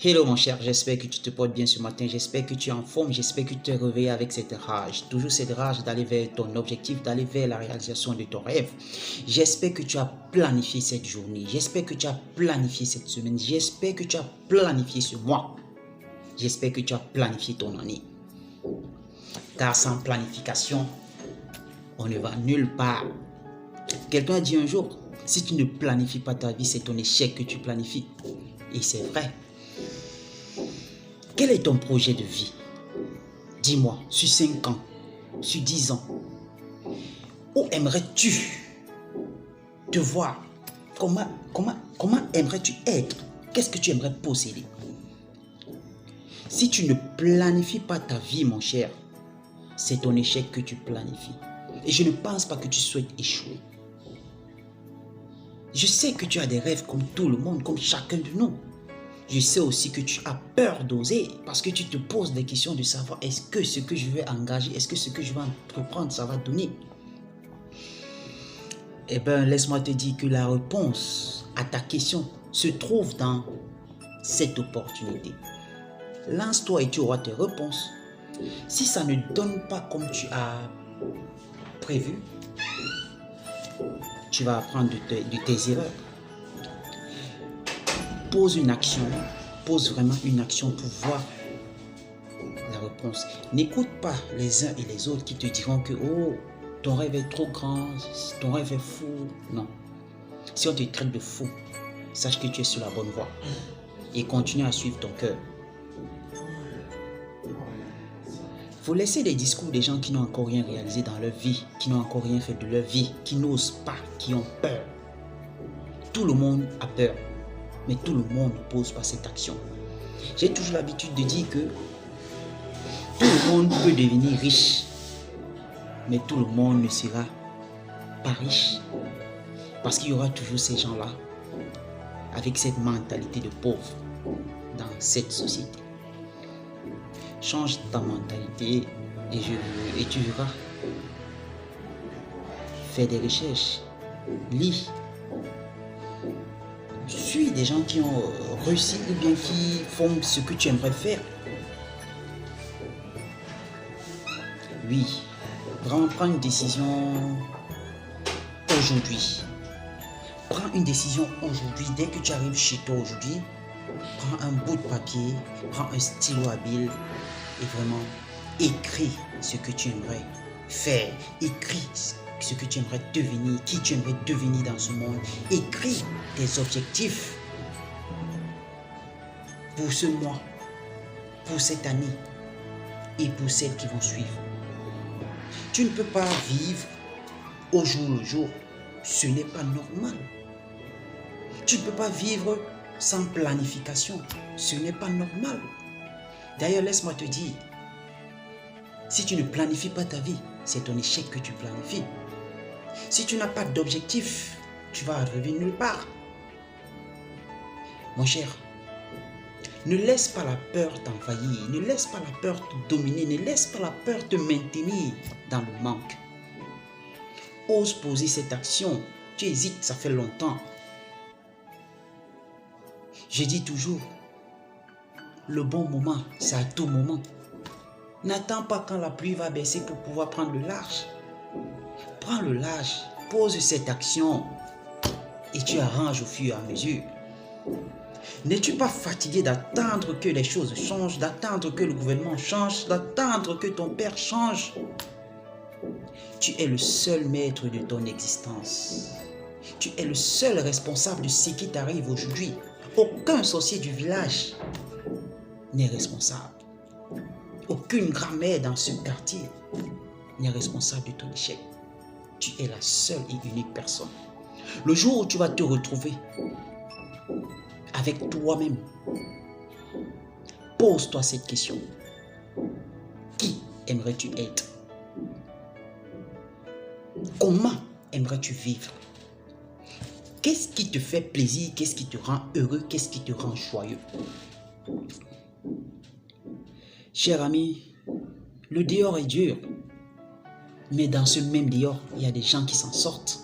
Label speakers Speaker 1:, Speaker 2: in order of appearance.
Speaker 1: Hello mon cher, j'espère que tu te portes bien ce matin, j'espère que tu es en forme, j'espère que tu t'es réveillé avec cette rage, toujours cette rage d'aller vers ton objectif, d'aller vers la réalisation de ton rêve. J'espère que tu as planifié cette journée, j'espère que tu as planifié cette semaine, j'espère que tu as planifié ce mois, j'espère que tu as planifié ton année. Car sans planification, on ne va nulle part. Quelqu'un a dit un jour, si tu ne planifies pas ta vie, c'est ton échec que tu planifies. Et c'est vrai. Quel est ton projet de vie? Dis-moi, sur 5 ans, sur 10 ans, où aimerais-tu te voir? Comment aimerais-tu être? Qu'est-ce que tu aimerais posséder? Si tu ne planifies pas ta vie, mon cher, c'est ton échec que tu planifies. Et je ne pense pas que tu souhaites échouer. Je sais que tu as des rêves comme tout le monde, comme chacun de nous. Je sais aussi que tu as peur d'oser parce que tu te poses des questions de savoir est-ce que ce que je vais engager, est-ce que ce que je vais entreprendre, ça va donner. Eh bien, laisse-moi te dire que la réponse à ta question se trouve dans cette opportunité. Lance-toi et tu auras tes réponses. Si ça ne donne pas comme tu as prévu, tu vas apprendre de tes erreurs. Pose une action, pose vraiment une action pour voir la réponse. N'écoute pas les uns et les autres qui te diront que oh, ton rêve est trop grand, ton rêve est fou. Non. Si on te traite de fou, sache que tu es sur la bonne voie et continue à suivre ton cœur. Faut laisser les discours des gens qui n'ont encore rien réalisé dans leur vie, qui n'ont encore rien fait de leur vie, qui n'osent pas, qui ont peur. Tout le monde a peur. Mais tout le monde ne pose pas cette action. J'ai toujours l'habitude de dire que tout le monde peut devenir riche, mais tout le monde ne sera pas riche. Parce qu'il y aura toujours ces gens-là avec cette mentalité de pauvre dans cette société. Change ta mentalité et tu verras. Fais des recherches, lis. Suis des gens qui ont réussi ou bien qui font ce que tu aimerais faire. Oui, prends une décision aujourd'hui. Prends une décision aujourd'hui. Dès que tu arrives chez toi aujourd'hui, prends un bout de papier, prends un stylo habile et vraiment écris ce que tu aimerais faire. Écris ce que tu aimerais devenir, qui tu aimerais devenir dans ce monde. Écris tes objectifs pour ce mois, pour cette année et pour celles qui vont suivre. Tu ne peux pas vivre au jour le jour. Ce n'est pas normal. Tu ne peux pas vivre sans planification. Ce n'est pas normal. D'ailleurs, laisse-moi te dire, si tu ne planifies pas ta vie, c'est ton échec que tu planifies. Si tu n'as pas d'objectif, tu vas arriver nulle part. Mon cher, ne laisse pas la peur t'envahir, ne laisse pas la peur te dominer, ne laisse pas la peur te maintenir dans le manque. Ose poser cette action. Tu hésites, ça fait longtemps. Je dis toujours, le bon moment, c'est à tout moment. N'attends pas quand la pluie va baisser pour pouvoir prendre le large. Prends le large, pose cette action et tu arranges au fur et à mesure. N'es-tu pas fatigué d'attendre que les choses changent, d'attendre que le gouvernement change, d'attendre que ton père change? Tu es le seul maître de ton existence. Tu es le seul responsable de ce qui t'arrive aujourd'hui. Aucun sorcier du village n'est responsable. Aucune grand-mère dans ce quartier n'est responsable de ton échec. Tu es la seule et unique personne. Le jour où tu vas te retrouver avec toi-même, pose-toi cette question. Qui aimerais-tu être? Comment aimerais-tu vivre? Qu'est-ce qui te fait plaisir? Qu'est-ce qui te rend heureux? Qu'est-ce qui te rend joyeux? Cher ami, le dehors est dur. Mais dans ce même dehors, il y a des gens qui s'en sortent.